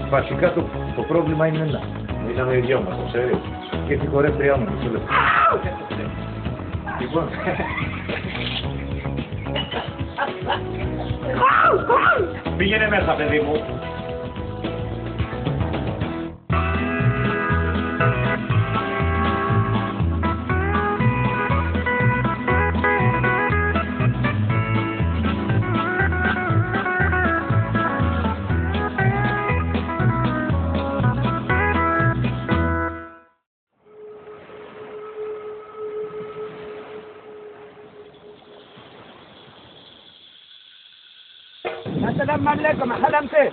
Βασικά το πρόβλημα είναι ένα. Μιλάμε οι δυο μας, το ξέρεις. Και τη χορεύτριά μου, μισό λεπτό. Λοιπόν... Πήγαινε μέσα, παιδί μου. السلام عليكم حلمتي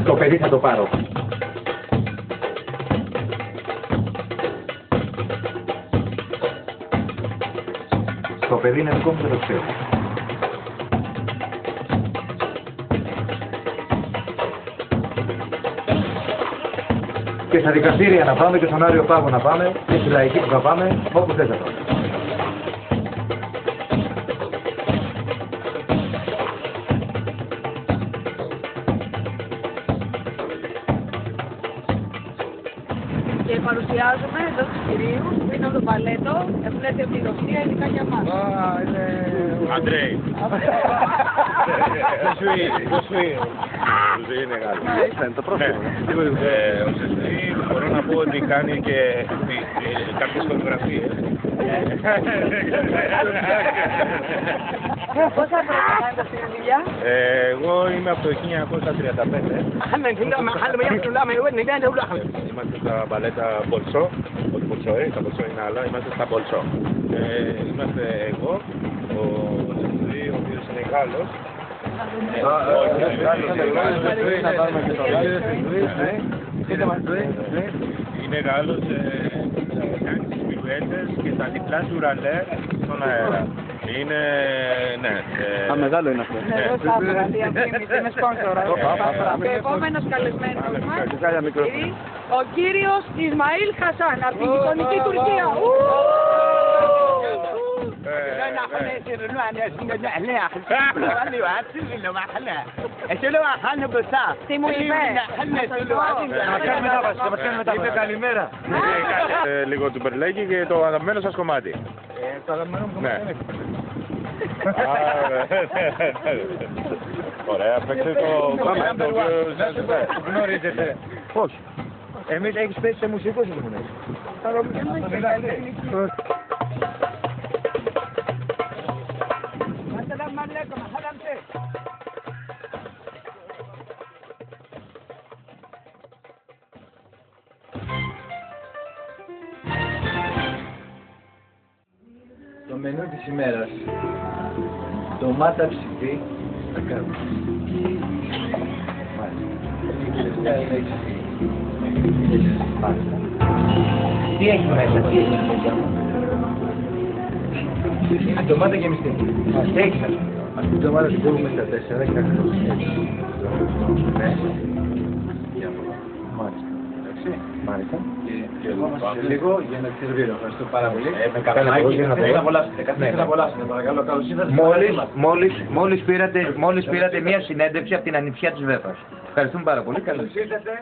Το παιδί θα το πάρω. Το παιδί είναι δικό μου και το ξέρω. Και στα δικαστήρια να πάμε και στον Άριο Πάγο να πάμε και στη Λαϊκή που θα πάμε, όπου θες να πάμε. Και παρουσιάζουμε εδώ τους κυρίους που είναι το παλέτο, έχουν έρθει από τη Ρωσία, ειδικά για μας. Αντρέι. Το σουί είναι Γάλλος. Το πρόσωπο. Ο Σεστή μπορώ να πω ότι κάνει και κάποιες φωτογραφίες. Πόσα χρόνια κάνετε αυτή τη δουλειά? Εγώ είμαι από το 1935. Είμαστε στα μπαλέτα Μπολσό, όχι Μπολσόε, τα Μπολσό είναι άλλα, είμαστε στα Μπολσό. Είμαστε εγώ, ο Σεστή, ο οποίος είναι Γάλλος. Είναι Γάλλος, κάνει τις πιλουέτες και τα διπλά του ραλέ στον αέρα. Είναι, ναι. Μεγάλο είναι αυτό. Ναι, εδώ σταύρα, διαφήμιση με σπόνσορα. Και επόμενος καλεσμένος μας, ο κύριος Ισμαήλ Χασάν, από την γειτονική Τουρκία. Τι μου είπε? Είπε καλημέρα. Λίγο του Μπερλέκη και το αγαπημένο σας κομμάτι. Το αγαπημένο μου κομμάτι είναι. Ωραία, παίξτε το κομμάτι το οποίο σας γνωρίζετε. Πώς. Εμείς έχεις πέσει σε μουσικός ή δεν έχεις? السلام عليكم حلمتي Το μενού της ημέρας. Ντομάτα ψητή στα κάρβουνα. Μάλιστα. Τι έχει μέσα, τι έχει μέσα? Είναι ντομάτα και μυστή. Τι έχει μέσα? Αυτή την ντομάτα την κόβουμε στα 4 και ακριβώς έτσι. Μάλιστα. Εντάξει. Μάλιστα. Και εγώ μας λίγο για να τη σερβίρω. Ευχαριστώ πάρα πολύ. Με καπνάκι. Καθίστε να απολαύσετε. Καθίστε να απολαύσετε. Παρακαλώ, καλώς ήρθατε. Μόλις πήρατε μια συνέντευξη από την ανιψιά της Βέφας. Ευχαριστούμε πάρα πολύ. Καλώς ήρθατε.